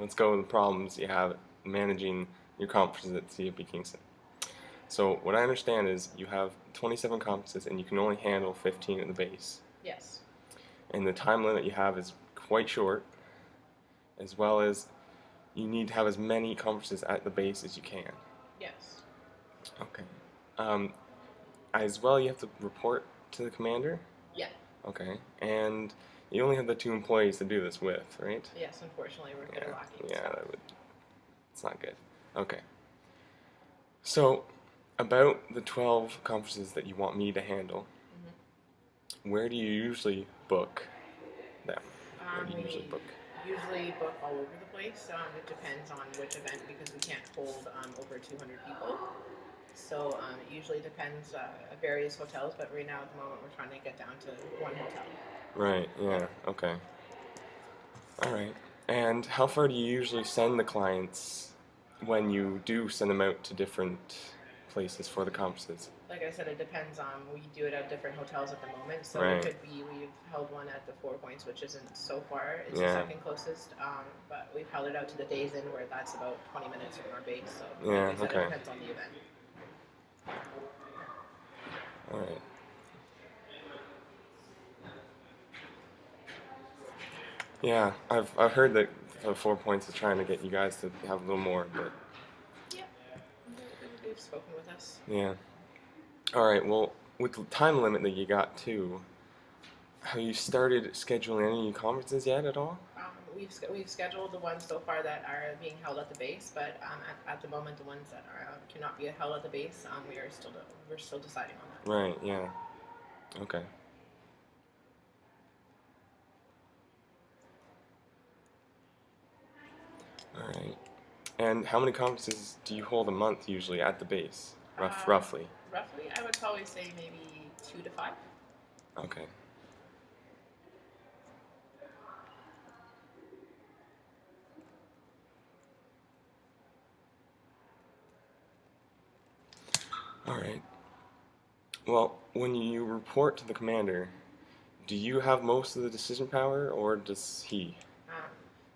let's go with the problems you have managing your conferences at CFP Kingston. So what I understand is you have 27 conferences and you can only handle 15 at the base. Yes. And the time limit you have is quite short, as well as you need to have as many conferences at the base as you can. Yes. Okay. Um, as well, you have to report to the commander? Yeah. Okay. And you only have the 2 employees to do this with, right? Yes, unfortunately, we're kind of lacking. Yeah, So. it's not good. Okay. So, about the 12 conferences that you want me to handle, where do you usually book them? Where do you usually book? Usually book all over the place. It depends on which event because we can't hold over 200 people. So it usually depends at various hotels, but right now at the moment we're trying to get down to one hotel. Right, yeah, okay. Alright. And how far do you usually send the clients when you do send them out to different places for the conferences? Like I said, it depends on, we do it at different hotels at the moment. So Right. it could be, we've held one at the 4 Points, which isn't so far. It's Yeah. the second closest. But we've held it out to the Days Inn where that's about 20 minutes from our base. So Yeah, like I said, okay. it depends on the event. Alright. Yeah, I've heard that 4 Points is trying to get you guys to have a little more, but Yeah, they've spoken with us. yeah. Alright, well, with the time limit that you got too, have you started scheduling any conferences yet at all? We've scheduled the ones so far that are being held at the base, but at the moment the ones that are cannot be held at the base, we're still deciding on that. Right, yeah. Okay. Alright. And how many conferences do you hold a month usually at the base? Roughly. Roughly, I would probably say maybe 2 to 5. Okay. Alright. Well, when you report to the commander, do you have most of the decision power, or does he?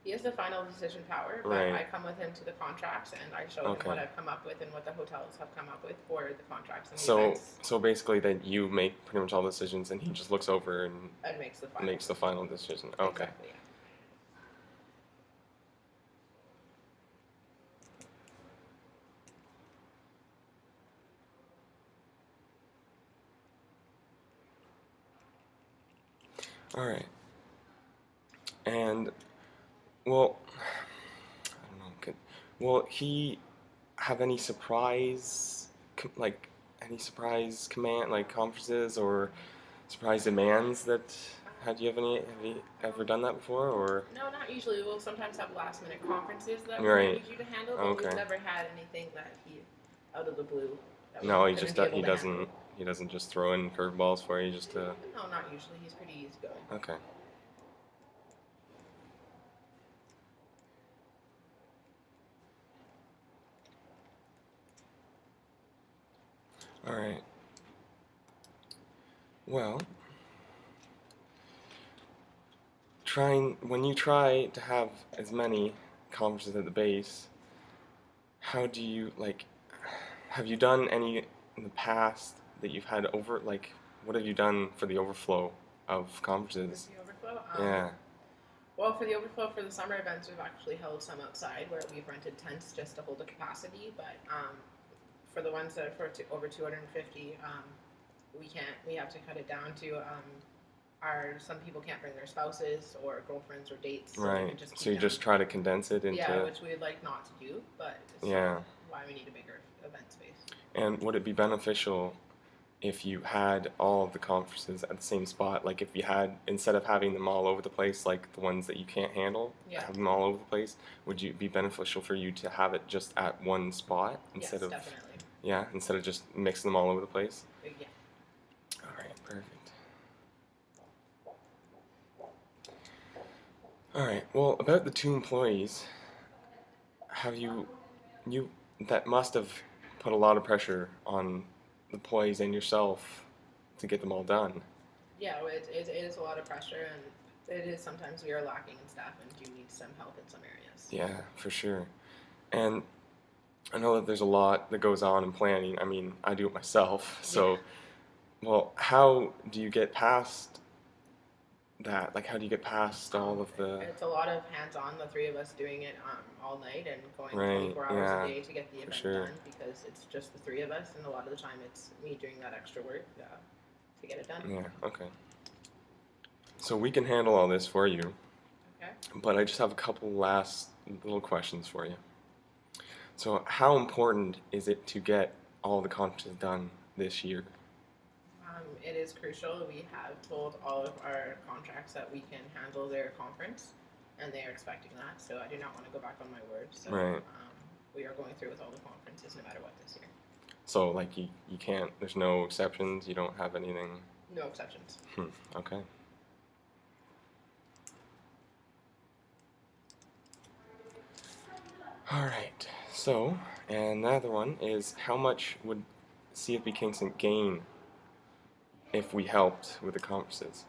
He has the final decision power, but Right. I come with him to the contracts and I show him what I've come up with and what the hotels have come up with for the contracts and the events. So basically, that you make pretty much all the decisions, and he just looks over and Makes the final decision. Okay. Exactly, yeah. All right. And well, I don't know. Will he have any surprise, any surprise command, like conferences or surprise demands that? Have you ever done that before, or? No, not usually. We'll sometimes have last minute conferences that we Right. need you to handle, but Okay. we've never had anything that he, out of the blue, that we No, he couldn't just be able he to doesn't handle. he doesn't just throw in curveballs for you just to. No, not usually. He's pretty easygoing. Okay. All right. Well, when you try to have as many conferences at the base, how do you have you done any in the past that you've had what have you done for the overflow of conferences? The overflow? Yeah. Well, for the overflow for the summer events, we've actually held some outside where we've rented tents just to hold the capacity. But for the ones that are over 250, we have to cut it down to some people can't bring their spouses or girlfriends or dates. So Right. So you just try to condense it into. Yeah, which we'd like not to do, but it's why we need a bigger event space. And would it be beneficial if you had all of the conferences at the same spot? Like if you had, instead of having them all over the place, like the ones that you can't handle, have them all over the place, would it be beneficial for you to have it just at one spot instead of? Definitely. Yeah, instead of just mixing them all over the place? Yeah. Alright, perfect. Alright, well, about the 2 employees, have you that must have put a lot of pressure on the employees and yourself to get them all done. Yeah, it is a lot of pressure, and It is sometimes we are lacking in staff and do need some help in some areas. Yeah, for sure. And I know that there's a lot that goes on in planning. I mean, I do it myself. So, Yeah. well, how do you get past that? Like, how do you get past all of the... It's a lot of hands-on, the three of us doing it all night and going Right, 24 hours yeah, a day to get the for event sure. done because it's just the three of us, and a lot of the time it's me doing that extra work to get it done. Yeah, okay. So we can handle all this for you, Okay. but I just have a couple last little questions for you. So how important is it to get all the conferences done this year? It is crucial. We have told all of our contracts that we can handle their conference, and they are expecting that. So I do not want to go back on my word. So Right. we are going through with all the conferences no matter what this year. So like you can't, there's no exceptions, you don't have anything? No exceptions. Okay. All right. So, and another one is how much would CFB Kingston gain if we helped with the conferences?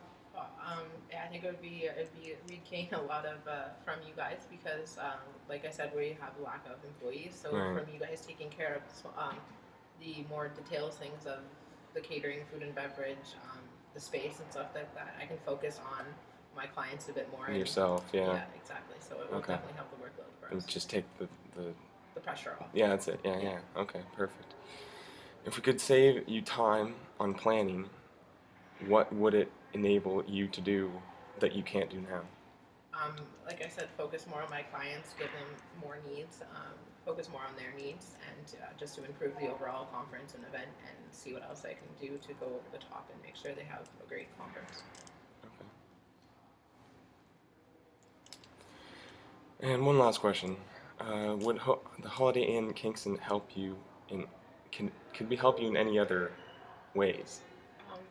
Yeah, I think we'd gain a lot of from you guys because, like I said, we have a lack of employees. So Right. from you guys taking care of the more detailed things of the catering, food and beverage, the space and stuff like that, I can focus on my clients a bit more. And, Yourself, yeah. Yeah, exactly. So it will Okay. definitely help the workload for And us. just take the The pressure off. yeah, that's it. Yeah, yeah. Okay, perfect. If we could save you time on planning, what would it enable you to do that you can't do now? Like I said, focus more on my clients, give them more needs, focus more on their needs, and just to improve the overall conference and event and see what else I can do to go over the top and make sure they have a great conference. Okay. And one last question. Would the Holiday Inn Kingston help you in, could we help you in any other ways?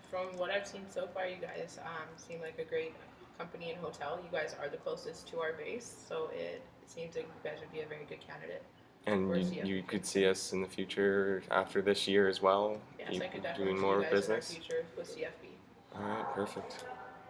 From what I've seen so far, you guys seem like a great company and hotel. You guys are the closest to our base, so it seems like you guys would be a very good candidate. And you could see us in the future after this year as well? Yes, I could definitely doing see more you guys business? in our future with CFB. All right, perfect.